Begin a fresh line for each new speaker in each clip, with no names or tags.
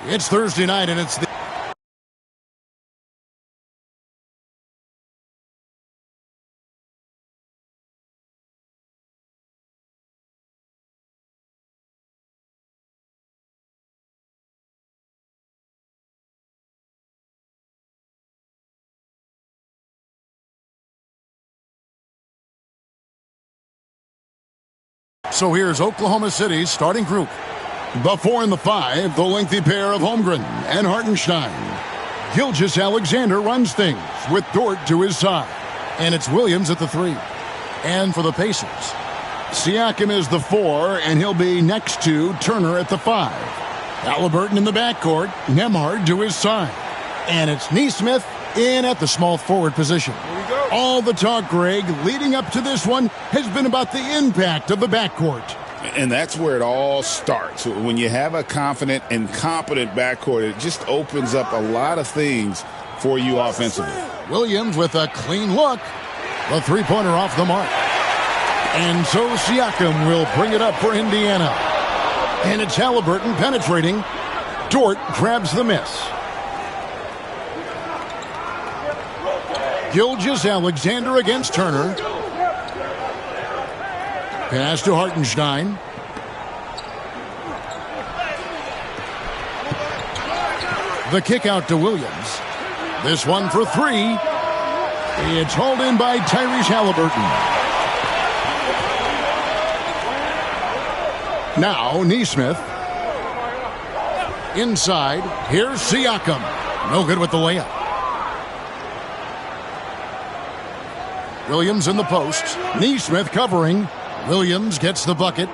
It's Thursday night, and it's the So here's Oklahoma City's starting group. The 4 and the 5, the lengthy pair of Holmgren and Hartenstein. Gilgeous-Alexander runs things with Dort to his side. And it's Williams at the 3. And for the Pacers, Siakam is the 4, and he'll be next to Turner at the 5. Halliburton in the backcourt, Nembhard to his side. And it's Nesmith in at the small forward position. All the talk, Greg, leading up to this one has been about the impact of the backcourt.
And that's where it all starts. When you have a confident and competent backcourt, it just opens up a lot of things for you offensively.
Williams with a clean look. The three-pointer off the mark. And so Siakam will bring it up for Indiana. And it's Halliburton penetrating. Dort grabs the miss. Gilgeous-Alexander against Turner. Pass to Hartenstein. The kick out to Williams. This one for 3. It's hauled in by Tyrese Halliburton. Now Nesmith. Inside. Here's Siakam. No good with the layup. Williams in the post. Nesmith covering. Williams gets the bucket.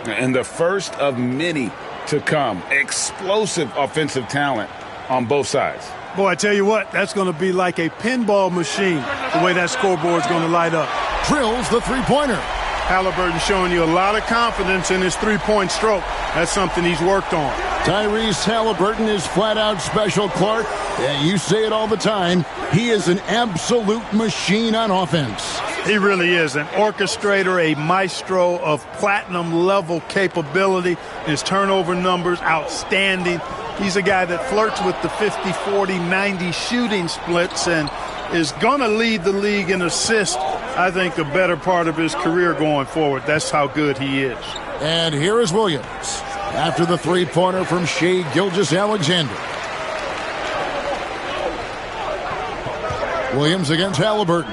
And the first of many to come. Explosive offensive talent on both sides.
Boy, I tell you what, that's going to be like a pinball machine, the way that scoreboard's going to light up.
Drills the three-pointer.
Halliburton showing you a lot of confidence in his three-point stroke. That's something he's worked on.
Tyrese Halliburton is flat-out special, Clark. Yeah, you say it all the time. He is an absolute machine on offense.
He really is an orchestrator, a maestro of platinum-level capability. His turnover numbers, outstanding. He's a guy that flirts with the 50, 40, 90 shooting splits and is going to lead the league in assists, I think, a better part of his career going forward. That's how good he is.
And here is Williams after the three-pointer from Shai Gilgeous-Alexander. Williams against Halliburton.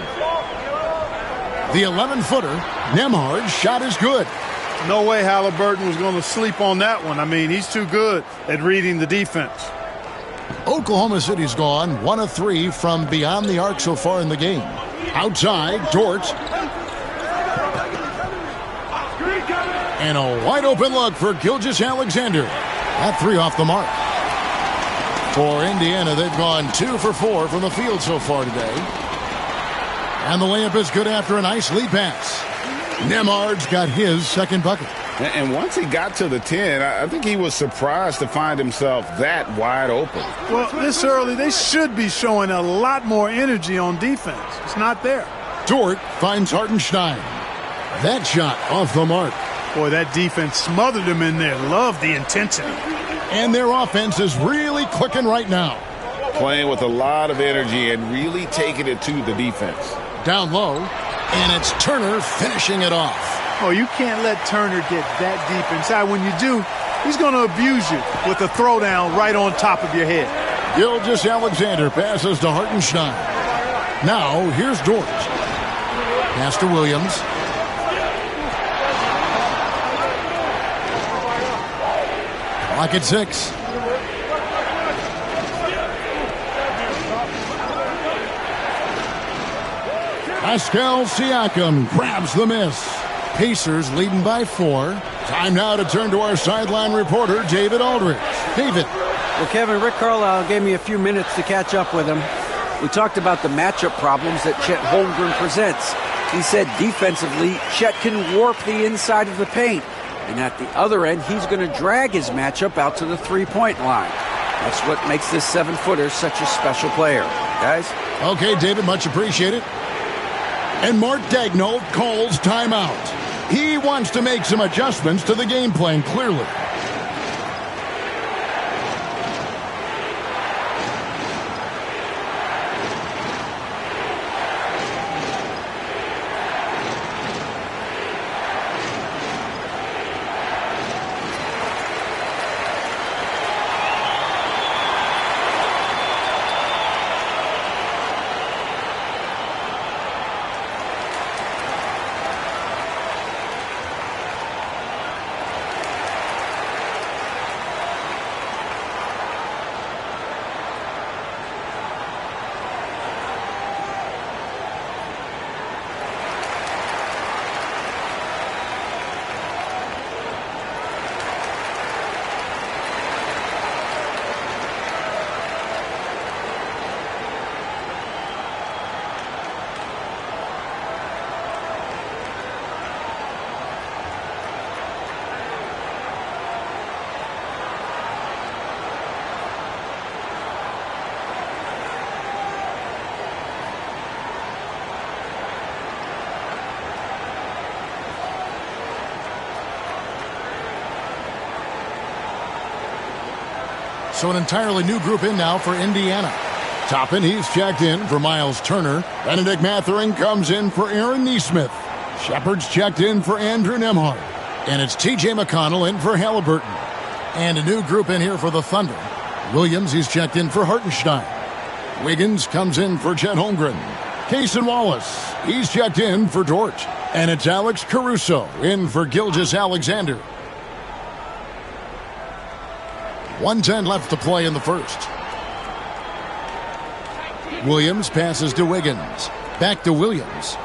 The 11-footer, Nembhard's shot is good.
No way Halliburton was going to sleep on that one. I mean, he's too good at reading the defense.
Oklahoma City's gone 1 of 3 from beyond the arc so far in the game. Outside, Dort. And a wide open look for Gilgeous-Alexander. That 3 off the mark. For Indiana, they've gone 2 for 4 from the field so far today. And the layup is good after a nice lead pass. Nembhard's got his second bucket.
And once he got to the 10, I think he was surprised to find himself that wide open.
Well, this early, they should be showing a lot more energy on defense. It's not there.
Dort finds Hartenstein. That shot off the mark.
Boy, that defense smothered him in there. Love the intensity.
And their offense is really clicking right now.
Playing with a lot of energy and really taking it to the defense.
Down low, and it's Turner finishing it off.
Oh, you can't let Turner get that deep inside. When you do, he's going to abuse you with a throwdown right on top of your head.
Gilgeous-Alexander passes to Hartenstein. Now, here's Dort. Pass to Williams. Clock at 6. Pascal Siakam grabs the miss. Pacers leading by 4. Time now to turn to our sideline reporter, David Aldridge. David.
Well, Kevin, Rick Carlisle gave me a few minutes to catch up with him. We talked about the matchup problems that Chet Holmgren presents. He said defensively, Chet can warp the inside of the paint. And at the other end, he's going to drag his matchup out to the three-point line. That's what makes this 7-footer such a special player. Guys?
Okay, David, much appreciated. And Mark Daigneault calls timeout. He wants to make some adjustments to the game plan, clearly. So an entirely new group in now for Indiana. Toppin, he's checked in for Miles Turner. Benedict Mathurin comes in for Aaron Nesmith. Shepard's checked in for Andrew Nembhard. And it's T.J. McConnell in for Halliburton. And a new group in here for the Thunder. Williams, he's checked in for Hartenstein. Wiggins comes in for Chet Holmgren. Cason Wallace, he's checked in for Dort. And it's Alex Caruso in for Gilgeous-Alexander. 1:10 left to play in the first. Williams passes to Wiggins. Back to Williams.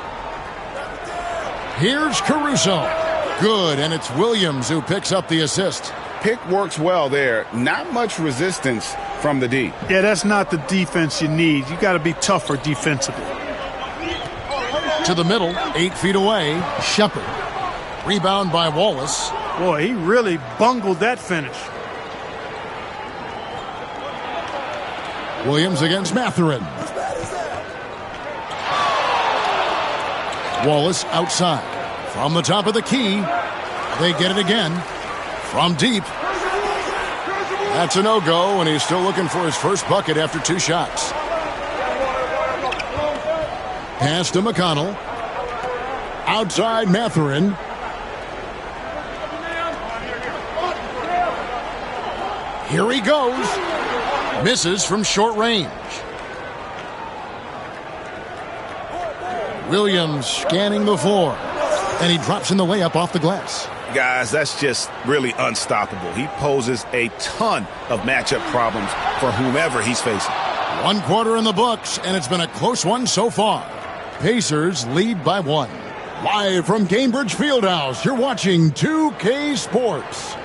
Here's Caruso. Good, and it's Williams who picks up the assist.
Pick works well there. Not much resistance from the D.
Yeah, that's not the defense you need. You got to be tougher defensively.
To the middle, 8 feet away, Shepard. Rebound by Wallace.
Boy, he really bungled that finish.
Williams against Mathurin. Wallace outside. From the top of the key. They get it again. From deep. That's a no-go, and he's still looking for his first bucket after 2 shots. Pass to McConnell. Outside Mathurin. Here he goes. Misses from short range. Williams scanning the floor. And he drops in the layup off the glass.
Guys, that's just really unstoppable. He poses a ton of matchup problems for whomever he's facing.
1 quarter in the books, and it's been a close one so far. Pacers lead by 1. Live from Cambridge Fieldhouse, you're watching 2K Sports.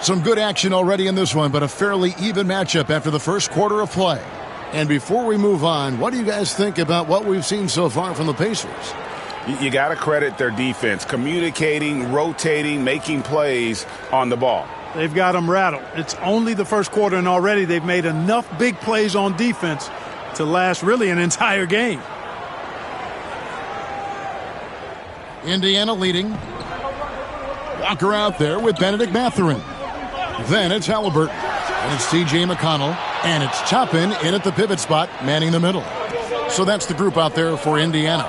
Some good action already in this one, but a fairly even matchup after the first quarter of play. And before we move on, what do you guys think about what we've seen so far from the Pacers?
You got to credit their defense, communicating, rotating, making plays on the ball.
They've got them rattled. It's only the first quarter, and already they've made enough big plays on defense to last really an entire game.
Indiana leading. Walker out there with Benedict Mathurin. Then it's Halliburton. And it's T.J. McConnell. And it's Toppin in at the pivot spot, manning the middle. So that's the group out there for Indiana.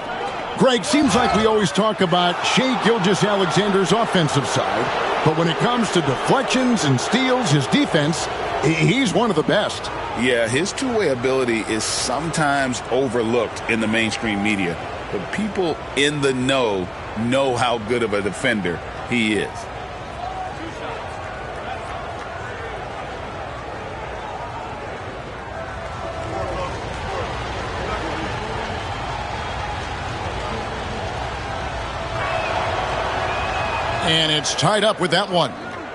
Greg, seems like we always talk about Shai Gilgeous-Alexander's offensive side. But when it comes to deflections and steals, his defense, he's one of the best.
Yeah, his two-way ability is sometimes overlooked in the mainstream media. But people in the know how good of a defender he is.
And it's tied up with that one.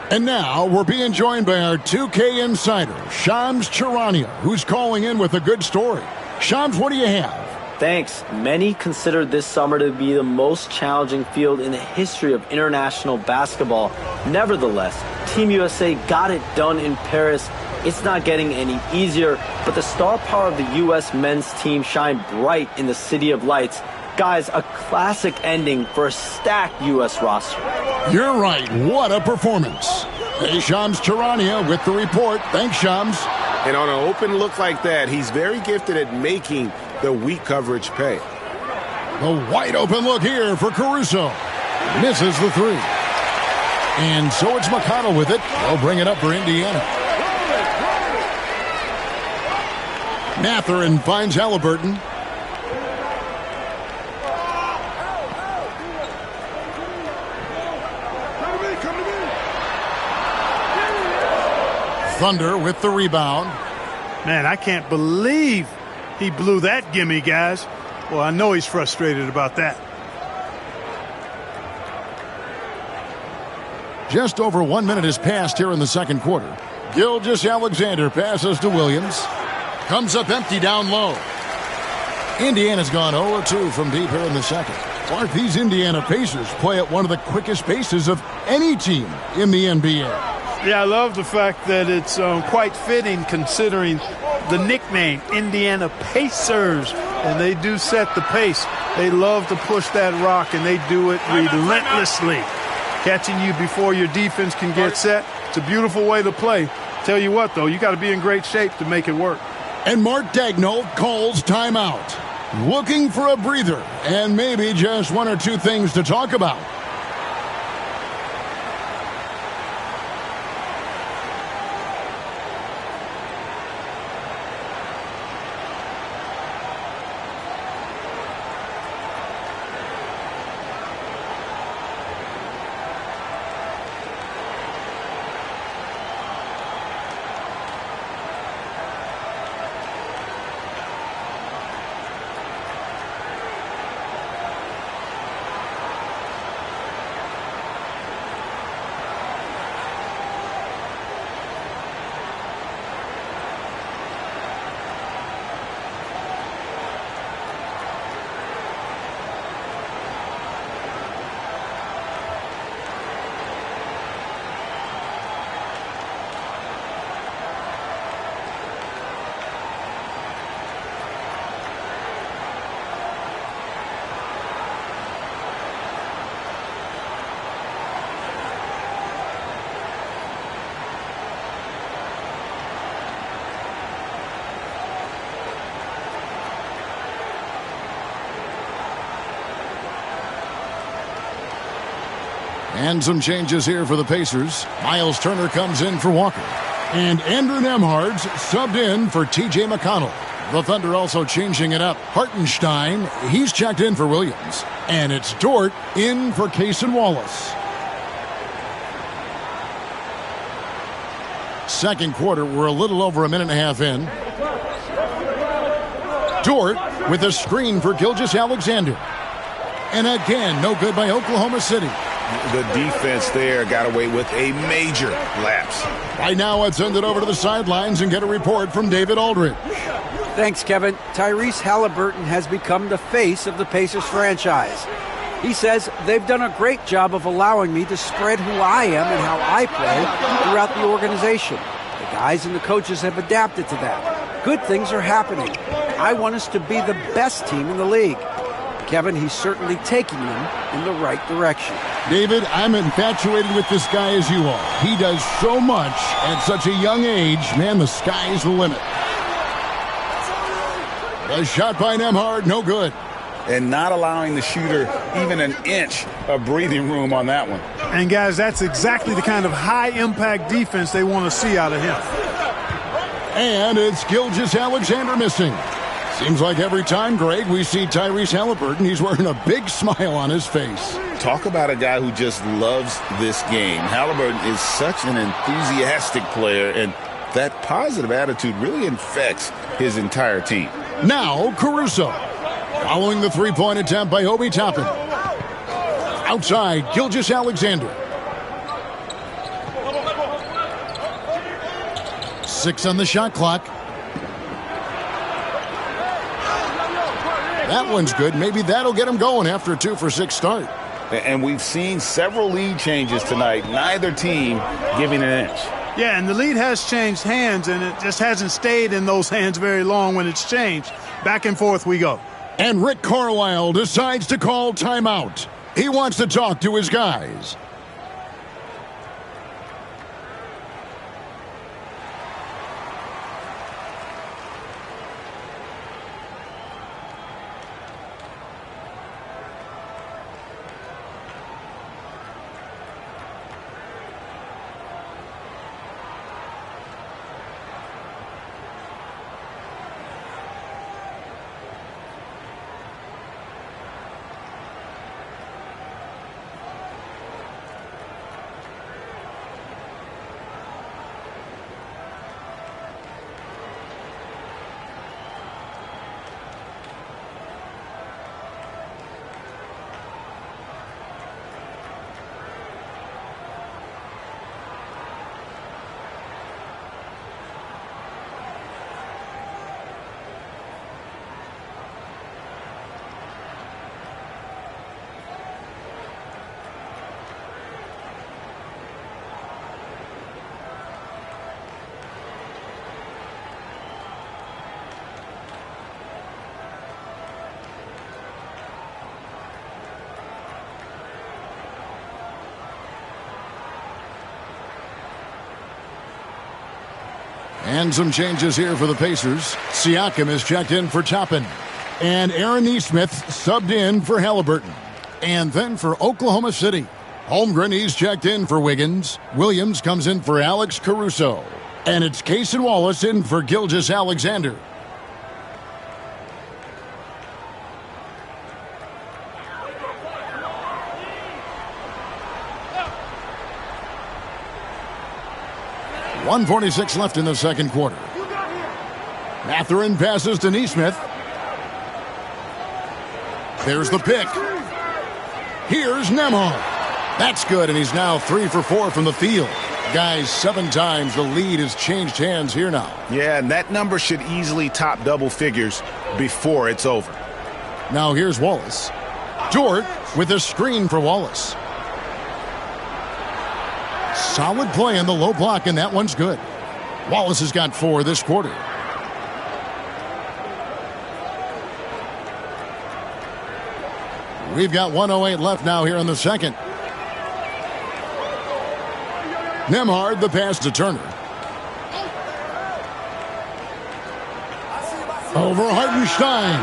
And now we're being joined by our 2K insider, Shams Charania, who's calling in with a good story. Shams, what do you have?
Thanks. Many consider this summer to be the most challenging field in the history of international basketball. Nevertheless, Team USA got it done in Paris. It's not getting any easier, but the star power of the U.S. men's team shined bright in the City of Lights. Guys, a classic ending for a stacked U.S. roster.
You're right. What a performance. Hey, Shams Charania with the report. Thanks, Shams.
And on an open look like that, he's very gifted at making the weak coverage pay.
The wide open look here for Caruso. Misses the 3. And so it's McConnell with it. They'll bring it up for Indiana. Mathurin finds Halliburton. Thunder with the rebound.
Man, I can't believe he blew that gimme, guys. Well, I know he's frustrated about that.
Just over 1 minute has passed here in the second quarter. Gilgeous-Alexander passes to Williams. Comes up empty down low. Indiana's gone 0-2 from deep here in the second. Bart, these Indiana Pacers play at one of the quickest paces of any team in the NBA.
Yeah, I love the fact that it's quite fitting considering the nickname, Indiana Pacers. And they do set the pace. They love to push that rock, and they do it relentlessly. Catching you before your defense can get set. It's a beautiful way to play. Tell you what, though, you got to be in great shape to make it work.
And Mark Daigneault calls timeout. Looking for a breather and maybe just one or two things to talk about. And some changes here for the Pacers. Miles Turner comes in for Walker. And Andrew Nembhard's subbed in for T.J. McConnell. The Thunder also changing it up. Hartenstein, he's checked in for Williams. And it's Dort in for Cason Wallace. Second quarter, we're a little over a minute and a half in. Dort with a screen for Gilgeous-Alexander. And again, no good by Oklahoma City.
The defense there got away with a major lapse.
Right now, let's send it over to the sidelines and get a report from David Aldridge.
Thanks, Kevin. Tyrese Halliburton has become the face of the Pacers franchise. He says they've done a great job of allowing me to spread who I am and how I play throughout the organization. The guys and the coaches have adapted to that. Good things are happening. I want us to be the best team in the league. Kevin, he's certainly taking them in the right direction.
David, I'm infatuated with this guy as you are. He does so much at such a young age. Man, the sky's the limit. A shot by Nembhard, no good.
And not allowing the shooter even an inch of breathing room on that one.
And, guys, that's exactly the kind of high-impact defense they want to see out of him.
And it's Gilgeous-Alexander missing. Seems like every time, Greg, we see Tyrese Halliburton, he's wearing a big smile on his face.
Talk about a guy who just loves this game. Halliburton is such an enthusiastic player, and that positive attitude really infects his entire team.
Now, Caruso. Following the three-point attempt by Obi Toppin. Outside, Gilgeous-Alexander. 6 on the shot clock. That one's good. Maybe that'll get him going after a 2-for-6 start.
And we've seen several lead changes tonight. Neither team giving an inch.
Yeah, and the lead has changed hands, and it just hasn't stayed in those hands very long when it's changed. Back and forth we go.
And Rick Carlisle decides to call timeout. He wants to talk to his guys. And some changes here for the Pacers. Siakam is checked in for Toppin. And Aaron Nesmith subbed in for Halliburton. And then for Oklahoma City, Holmgren, he's checked in for Wiggins. Williams comes in for Alex Caruso. And it's Cason Wallace in for Gilgeous-Alexander. .146 left in the second quarter. Mathurin passes to Nesmith. There's the pick. Here's Nembhard. That's good, and he's now 3 for 4 from the field. Guys, 7 times the lead has changed hands here now.
Yeah, and that number should easily top double figures before it's over.
Now here's Wallace. Dort with a screen for Wallace. Solid play in the low block, and that one's good. Wallace has got 4 this quarter. We've got 1:08 left now here in the second. Nembhard, the pass to Turner. Over Hartenstein.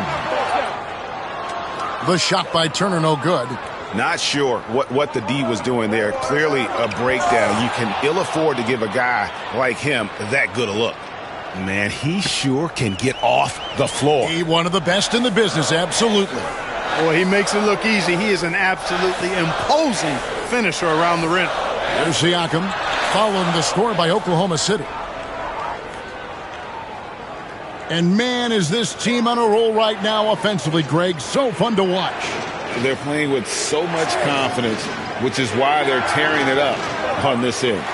The shot by Turner, no good.
Not sure what the D was doing there. Clearly a breakdown. You can ill afford to give a guy like him that good a look. Man, he sure can get off the floor.
He one of the best in the business, absolutely.
Boy, he makes it look easy. He is an absolutely imposing finisher around the rim.
There's Siakam, following the score by Oklahoma City. And man, is this team on a roll right now offensively, Greg. So fun to watch.
They're playing with so much confidence, which is why they're tearing it up on this end.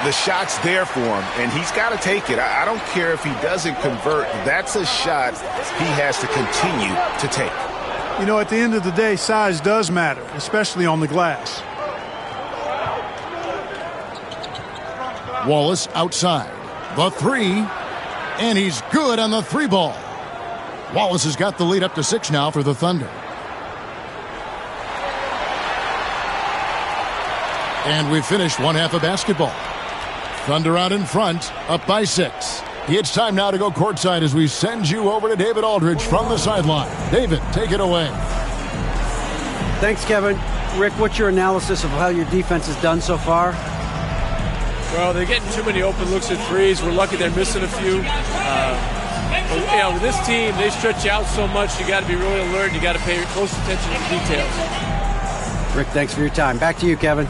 The shot's there for him, and he's got to take it. I don't care if he doesn't convert. That's a shot he has to continue to take.
You know, at the end of the day, size does matter, especially on the glass.
Wallace outside. The 3. And he's good on the 3 ball. Wallace has got the lead up to 6 now for the Thunder. And we've finished one half of basketball. Thunder out in front, up by 6. It's time now to go courtside as we send you over to David Aldridge from the sideline. David, take it away.
Thanks, Kevin. Rick, what's your analysis of how your defense has done so far?
Well, they're getting too many open looks at threes. We're lucky they're missing a few. But, with this team, they stretch you out so much. You got to be really alert. You got to pay close attention to the details.
Rick, thanks for your time. Back to you, Kevin.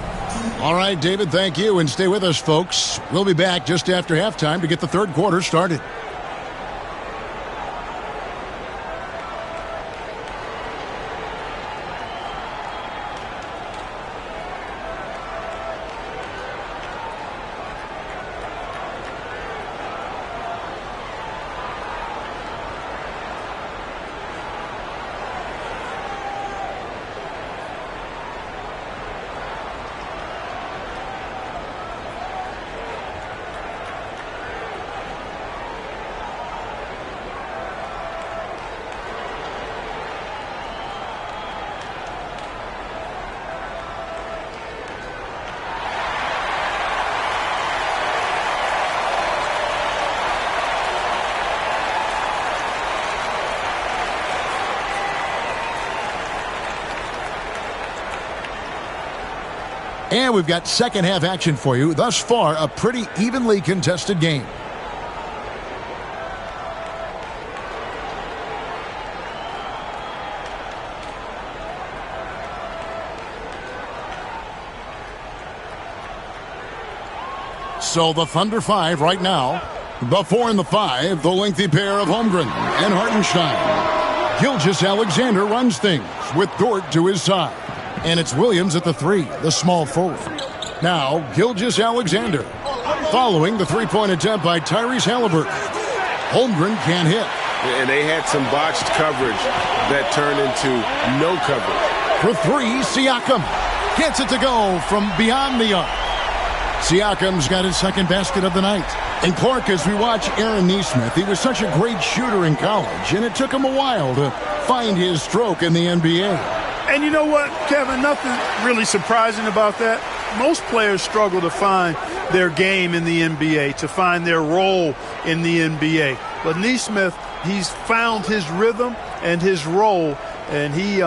All right, David, thank you. And stay with us, folks. We'll be back just after halftime to get the third quarter started. And we've got second half action for you. Thus far, a pretty evenly contested game. So the Thunder 5 right now. The 4 and the 5, the lengthy pair of Holmgren and Hartenstein. Gilgeous-Alexander runs things with Dort to his side. And it's Williams at the 3, the small forward. Now, Gilgeous-Alexander. Following the three-point attempt by Tyrese Halliburton. Holmgren can't hit.
And they had some botched coverage that turned into no coverage.
For 3, Siakam. Gets it to go from beyond the arc. Siakam's got his second basket of the night. And Clark, as we watch Aaron Nesmith, he was such a great shooter in college, and it took him a while to find his stroke in the NBA.
And you know what, Kevin? Nothing really surprising about that. most players struggle to find their game in the NBA, to find their role in the NBA. But Nesmith, he's found his rhythm and his role, and he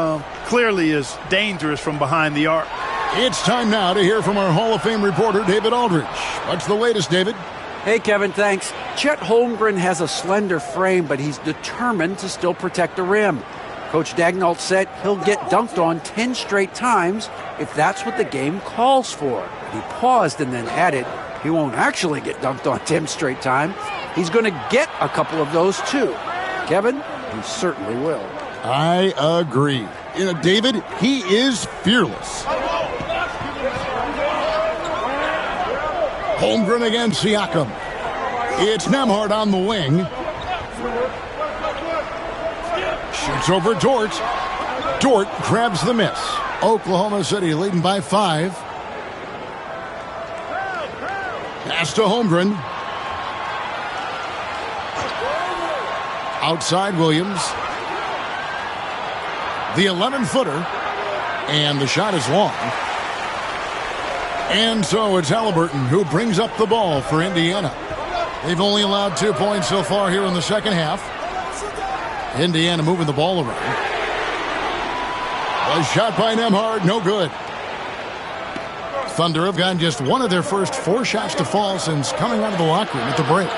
clearly is dangerous from behind the arc.
It's time now to hear from our Hall of Fame reporter, David Aldridge. What's the latest, David?
Hey, Kevin, thanks. Chet Holmgren has a slender frame, but he's determined to still protect the rim. Coach Daigneault said he'll get dunked on 10 straight times if that's what the game calls for. He paused and then added he won't actually get dunked on 10 straight times. He's going to get a couple of those, too. Kevin, he certainly will.
I agree. David, he is fearless. Holmgren against Siakam. It's Nembhard on the wing. Shoots over Dort. Dort grabs the miss. Oklahoma City leading by 5. Pass to Holmgren. Outside Williams. The 11-footer. And the shot is long. And so it's Halliburton who brings up the ball for Indiana. They've only allowed 2 points so far here in the second half. Indiana moving the ball around. A shot by Nembhard, no good. Thunder have gotten just one of their first 4 shots to fall since coming out of the locker room at the break.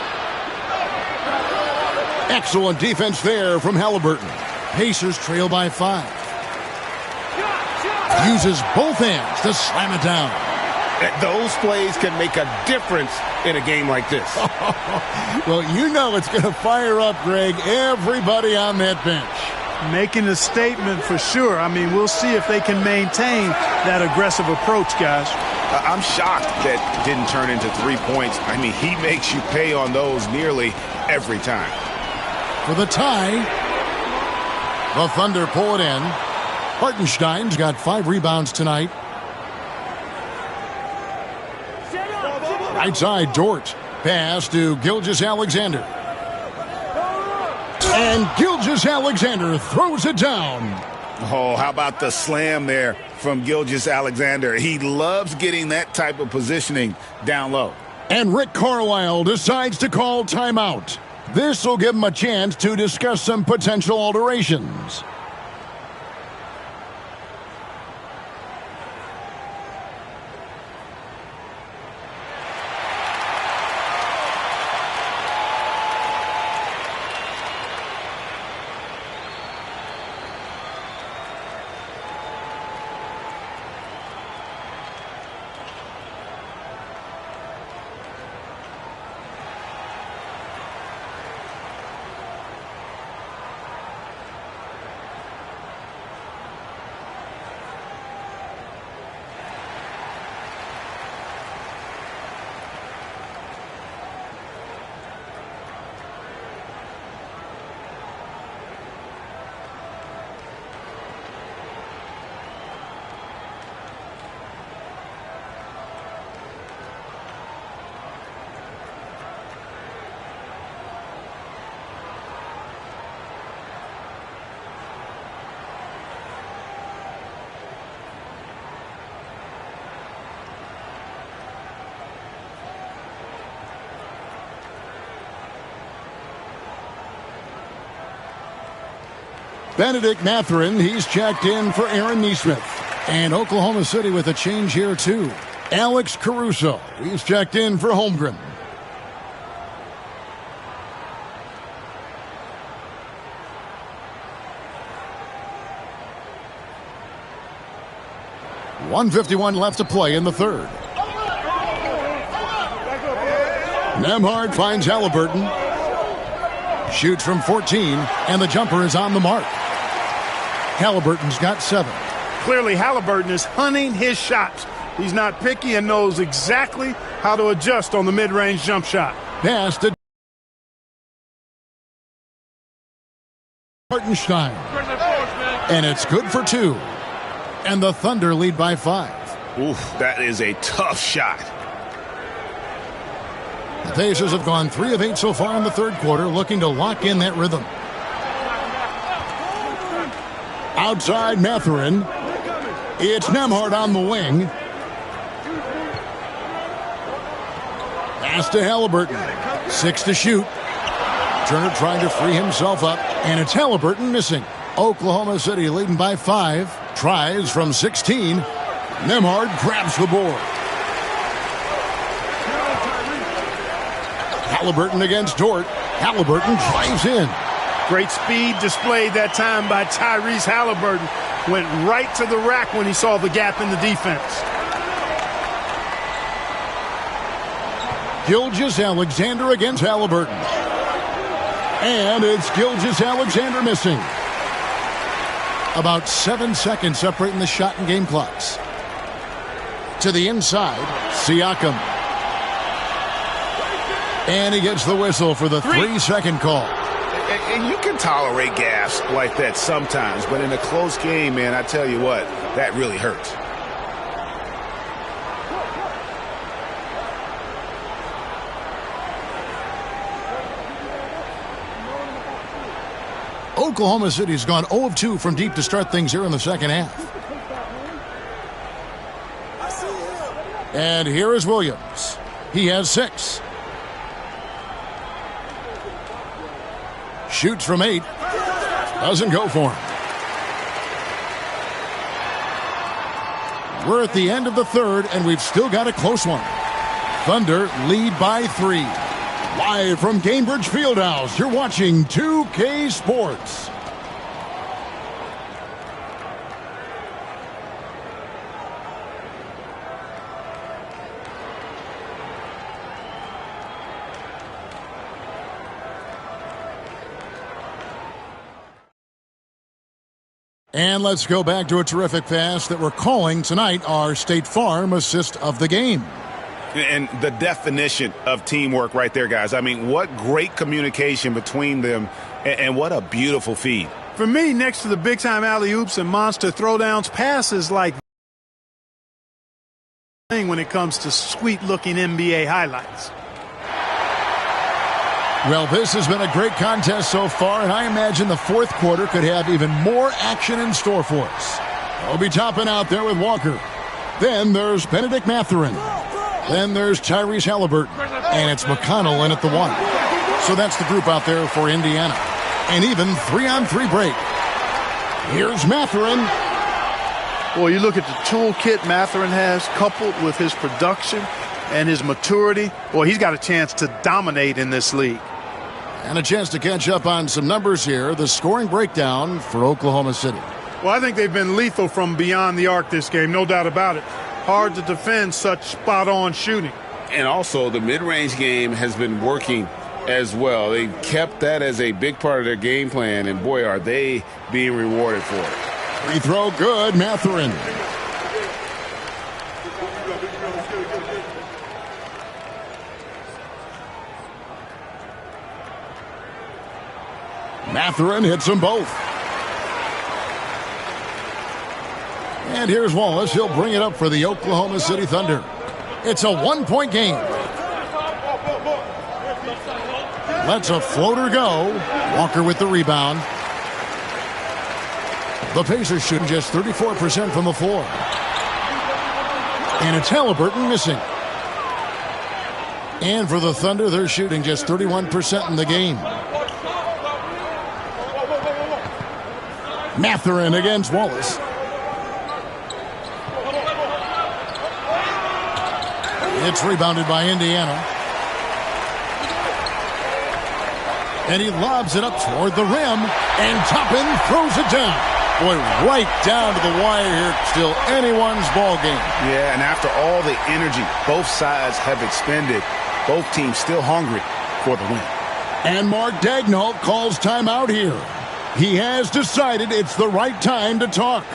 Excellent defense there from Halliburton. Pacers trail by 5. Uses both hands to slam it down.
Those plays can make a difference in a game like this.
Well, you know it's going to fire up, Greg, everybody on that bench.
Making a statement for sure. I mean, we'll see if they can maintain that aggressive approach, guys.
I'm shocked that didn't turn into 3 points. I mean, he makes you pay on those nearly every time.
For the tie, the Thunder pull it in. Hartenstein's got 5 rebounds tonight. Right side, Dort. Pass to Gilgeous-Alexander. And Gilgeous-Alexander throws it down.
Oh, how about the slam there from Gilgeous-Alexander? He loves getting that type of positioning down low.
And Rick Carlisle decides to call timeout. This will give him a chance to discuss some potential alterations. Benedict Mathurin, he's checked in for Aaron Nesmith. And Oklahoma City with a change here, too. Alex Caruso, he's checked in for Holmgren. .151 left to play in the third. Nembhard finds Halliburton. Shoots from 14, and the jumper is on the mark. Halliburton's got 7.
Clearly, Halliburton is hunting his shots. He's not picky and knows exactly how to adjust on the mid-range jump shot.
Pass to Hartenstein. And it's good for 2. And the Thunder lead by 5.
Oof, that is a tough shot.
The Pacers have gone 3 of 8 so far in the third quarter, looking to lock in that rhythm. Outside Mathurin. It's Nembhard on the wing. Pass to Halliburton. 6 to shoot. Turner trying to free himself up, and it's Halliburton missing. Oklahoma City leading by 5. Tries from 16. Nembhard grabs the board. Halliburton against Dort. Halliburton drives in.
Great speed displayed that time by Tyrese Halliburton. Went right to the rack when he saw the gap in the defense.
Gilgeous-Alexander against Halliburton. And it's Gilgeous-Alexander missing. About 7 seconds separating the shot and game clocks. To the inside, Siakam. And he gets the whistle for the 3-second call.
And you can tolerate gas like that sometimes, but in a close game, man, I tell you what, that really hurts.
Oklahoma City's gone 0 of 2 from deep to start things here in the second half. And here is Williams. He has 6. Shoots from 8. Doesn't go for him. We're at the end of the third, and we've still got a close one. Thunder lead by 3. Live from Gainbridge Fieldhouse, you're watching 2K Sports. And let's go back to a terrific pass that we're calling tonight our State Farm assist of the game.
And the definition of teamwork right there, guys. I mean, what great communication between them, and what a beautiful feed.
For me, next to the big-time alley-oops and monster throwdowns, passes like when it comes to sweet-looking NBA highlights.
Well, this has been a great contest so far, and I imagine the fourth quarter could have even more action in store for us. We'll be topping out there with Walker. Then there's Benedict Mathurin. Then there's Tyrese Halliburton. And it's McConnell in at the 1. So that's the group out there for Indiana. And even 3-on-3 break. Here's Mathurin.
Boy, you look at the toolkit Mathurin has, coupled with his production and his maturity. Boy, he's got a chance to dominate in this league.
And a chance to catch up on some numbers here. The scoring breakdown for Oklahoma City.
Well, I think they've been lethal from beyond the arc this game, no doubt about it. Hard to defend such spot-on shooting.
And also, the mid-range game has been working as well. They kept that as a big part of their game plan, and boy, are they being rewarded for it.
Free throw good, Mathurin. Mathurin hits them both. And here's Wallace. He'll bring it up for the Oklahoma City Thunder. It's a 1-point game. Lets a floater go. Walker with the rebound. The Pacers shooting just 34% from the floor. And it's Halliburton missing. And for the Thunder, they're shooting just 31% in the game. Mathurin against Wallace. It's rebounded by Indiana. And he lobs it up toward the rim. And Toppin throws it down. Boy, right down to the wire here. Still anyone's ball game.
Yeah, and after all the energy both sides have expended, both teams still hungry for the win.
And Mark Daigneault calls timeout here. He has decided it's the right time to talk.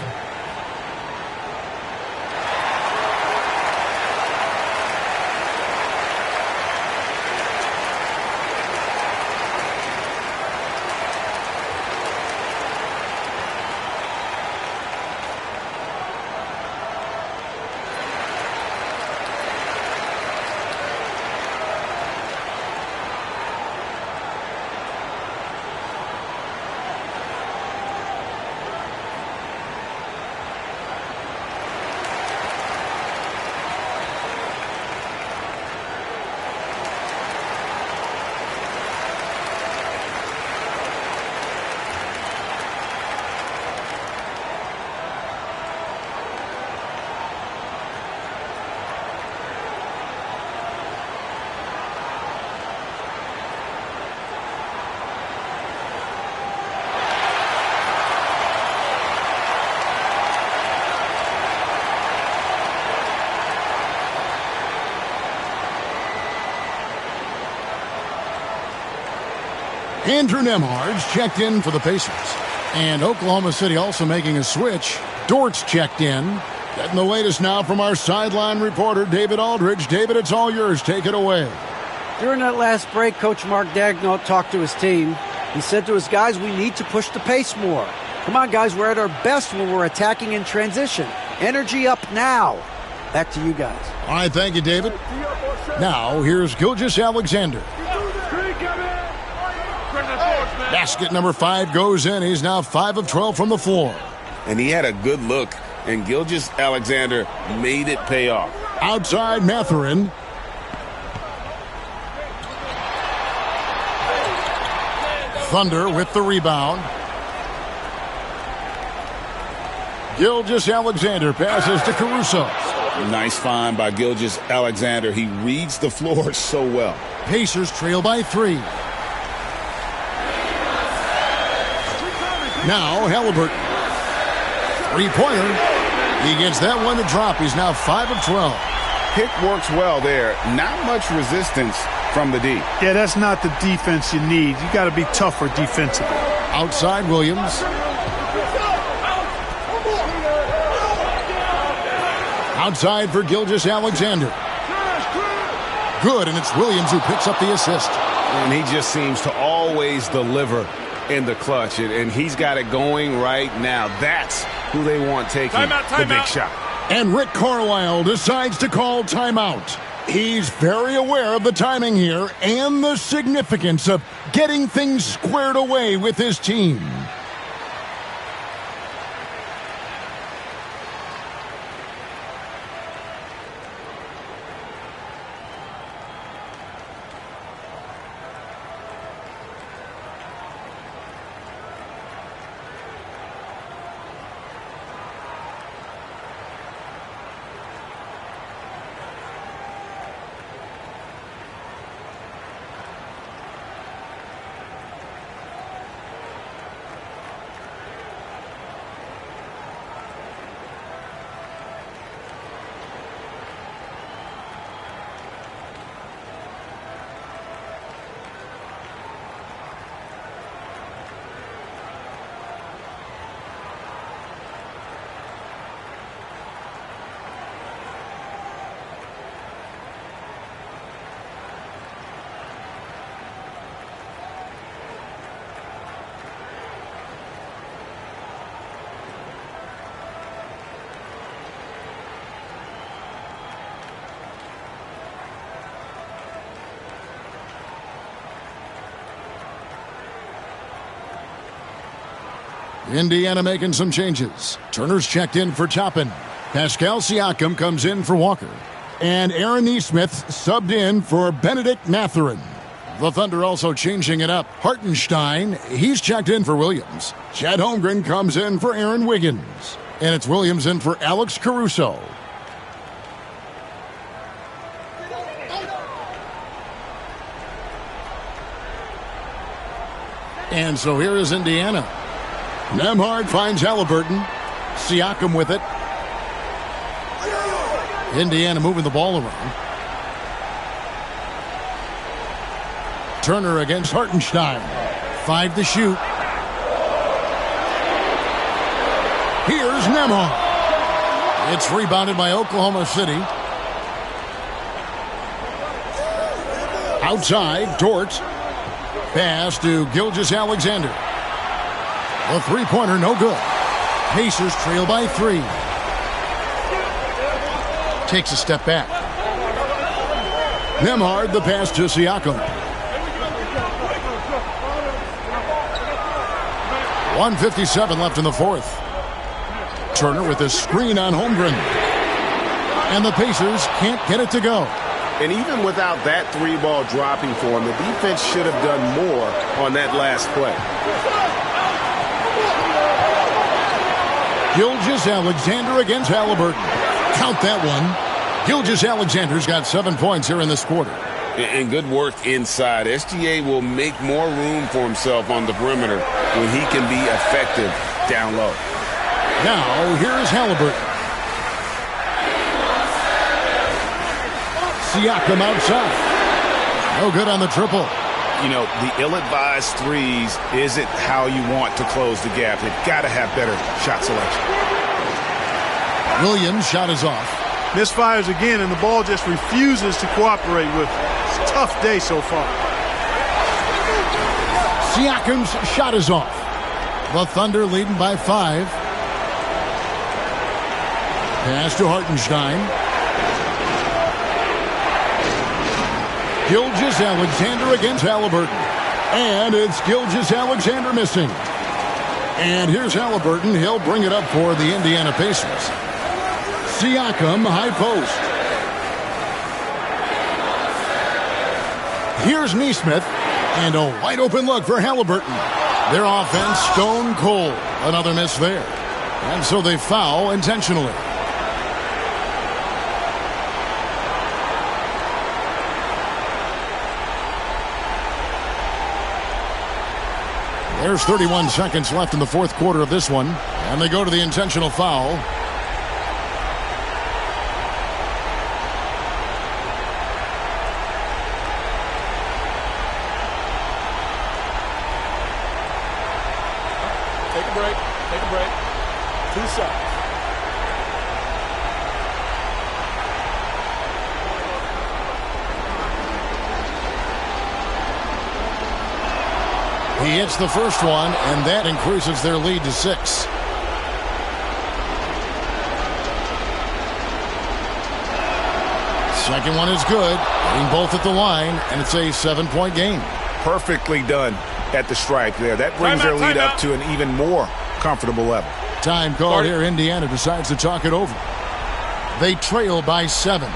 Andrew Nembhard's checked in for the Pacers. And Oklahoma City also making a switch. Dort's checked in. Getting the latest now from our sideline reporter, David Aldridge. David, it's all yours. Take it away.
During that last break, Coach Mark Daigneault talked to his team. He said to his guys, we need to push the pace more. Come on, guys, we're at our best when we're attacking in transition. Energy up now. Back to you guys.
All right, thank you, David. Now, here's Gilgeous-Alexander. Basket number 5 goes in. He's now 5 of 12 from the floor.
And he had a good look, and Gilgeous-Alexander made it pay off.
Outside, Mathurin. Thunder with the rebound. Gilgeous-Alexander passes to Caruso.
Nice find by Gilgeous-Alexander. He reads the floor so well.
Pacers trail by 3. Now Halliburton. Three-pointer. He gets that one to drop. He's now 5 of 12.
Pick works well there. Not much resistance from the D.
Yeah, that's not the defense you need. You got to be tougher defensively.
Outside Williams. Outside for Gilgeous-Alexander. Good, and it's Williams who picks up the assist.
And he just seems to always deliver in the clutch, and he's got it going right now. That's who they want taking the big shot.
And Rick Carlisle decides to call timeout. He's very aware of the timing here and the significance of getting things squared away with his team. Indiana making some changes. Turner's checked in for Toppin. Pascal Siakam comes in for Walker. And Aaron Nesmith subbed in for Benedict Mathurin. The Thunder also changing it up. Hartenstein, he's checked in for Williams. Chet Holmgren comes in for Aaron Wiggins. And it's Williams in for Alex Caruso. And so here is Indiana. Nembhard finds Halliburton. Siakam with it. Indiana moving the ball around. Turner against Hartenstein. 5 to shoot. Here's Nembhard. It's rebounded by Oklahoma City. Outside, Dort. Pass to Gilgeous-Alexander. A three-pointer, no good. Pacers trail by 3. Takes a step back. Nembhard, the pass to Siakam. 1:57 left in the fourth. Turner with a screen on Holmgren. And the Pacers can't get it to go.
And even without that 3-ball dropping for him, the defense should have done more on that last play.
Gilgeous-Alexander against Halliburton. Count that one. Gilgeous-Alexander's got 7 points here in this quarter.
And good work inside. SGA will make more room for himself on the perimeter when he can be effective down low.
Now, here's Halliburton. Siakam outside. No good on the triple.
you know, the ill-advised threes isn't how you want to close the gap. They've got to have better shot selection.
Williams' shot is off.
Misfires again, and the ball just refuses to cooperate with it. It's a tough day so far.
Siakam's shot is off. The Thunder leading by 5. Pass to Hartenstein. Gilgeous-Alexander against Halliburton. And it's Gilgeous-Alexander missing. And here's Halliburton. He'll bring it up for the Indiana Pacers. Siakam, high post. Here's Nesmith. And a wide open look for Halliburton. Their offense stone cold. Another miss there. And so they foul intentionally. There's 31 seconds left in the fourth quarter of this one. And they go to the intentional foul.
Take a break. Take a break. 2 seconds.
He hits the first one, and that increases their lead to 6. Second one is good. Hitting both at the line, and it's a 7-point game.
Perfectly done at the stripe there. That brings their lead up to an even more comfortable level.
Time called here. Indiana decides to talk it over. They trail by 7.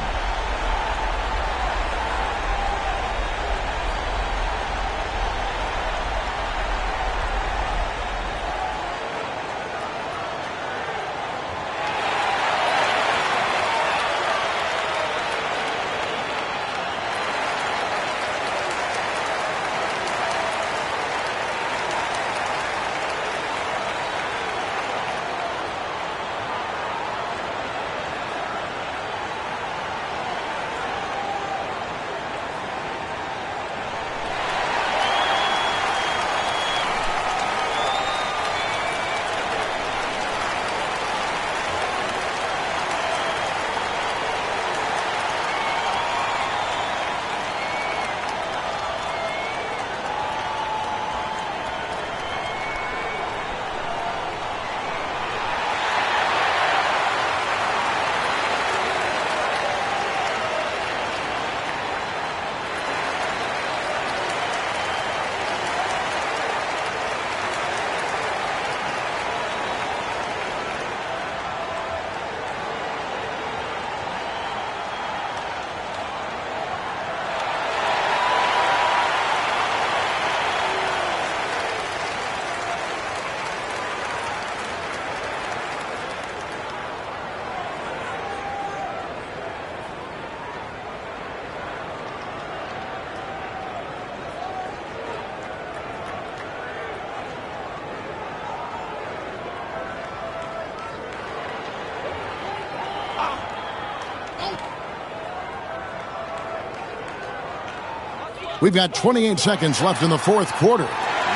We've got 28 seconds left in the fourth quarter.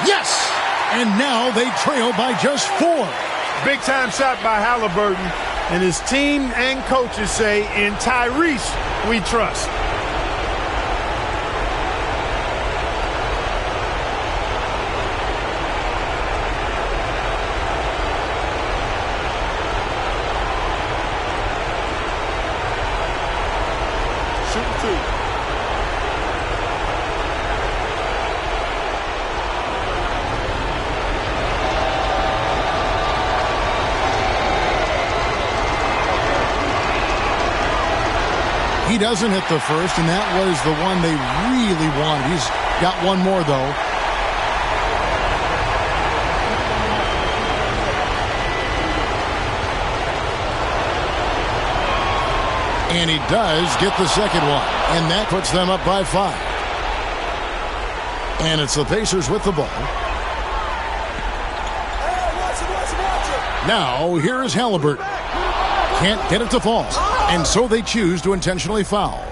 Yes! And now they trail by just 4.
Big time shot by Halliburton. And his team and coaches say, in Tyrese, we trust.
He doesn't hit the first, and that was the one they really wanted. He's got one more, though. And he does get the second one, and that puts them up by 5. And it's the Pacers with the ball. Now, here is Halliburton. Can't get it to fall, and so they choose to intentionally foul.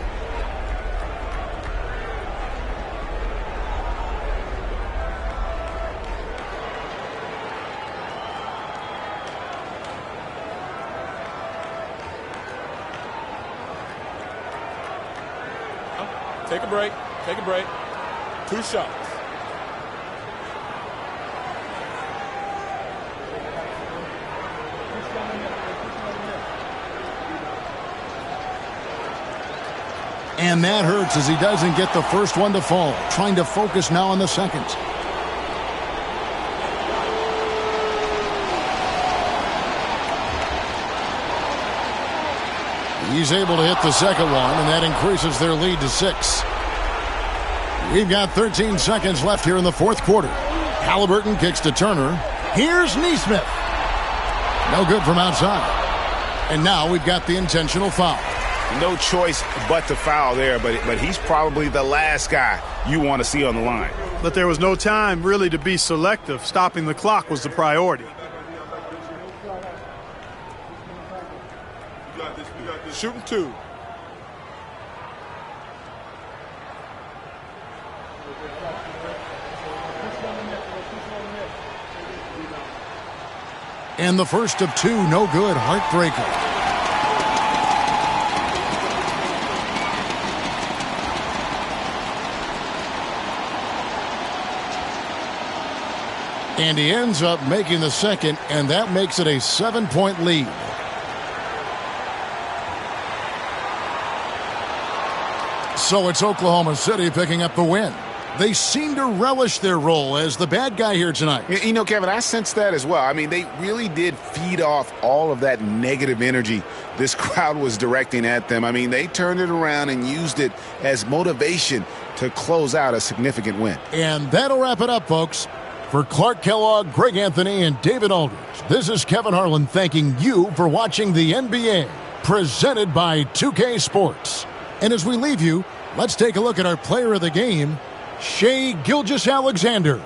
Take a break. Take a break. 2 shots.
And that hurts as he doesn't get the first one to fall. Trying to focus now on the second. He's able to hit the second one, and that increases their lead to 6. We've got 13 seconds left here in the fourth quarter. Halliburton kicks to Turner. Here's Nesmith. No good from outside. And now we've got the intentional foul.
No choice but to foul there, but he's probably the last guy you want to see on the line.
But there was no time really to be selective. Stopping the clock was the priority.
Shooting 2.
And the first of 2, no good. Heartbreaker. And he ends up making the second, and that makes it a 7-point lead. So it's Oklahoma City picking up the win. They seem to relish their role as the bad guy here tonight.
You know, Kevin, I sense that as well. I mean, they really did feed off all of that negative energy this crowd was directing at them. I mean, they turned it around and used it as motivation to close out a significant win.
And that'll wrap it up, folks. For Clark Kellogg, Greg Anthony, and David Aldridge, this is Kevin Harlan thanking you for watching the NBA, presented by 2K Sports. And as we leave you, let's take a look at our player of the game, Shai Gilgeous-Alexander.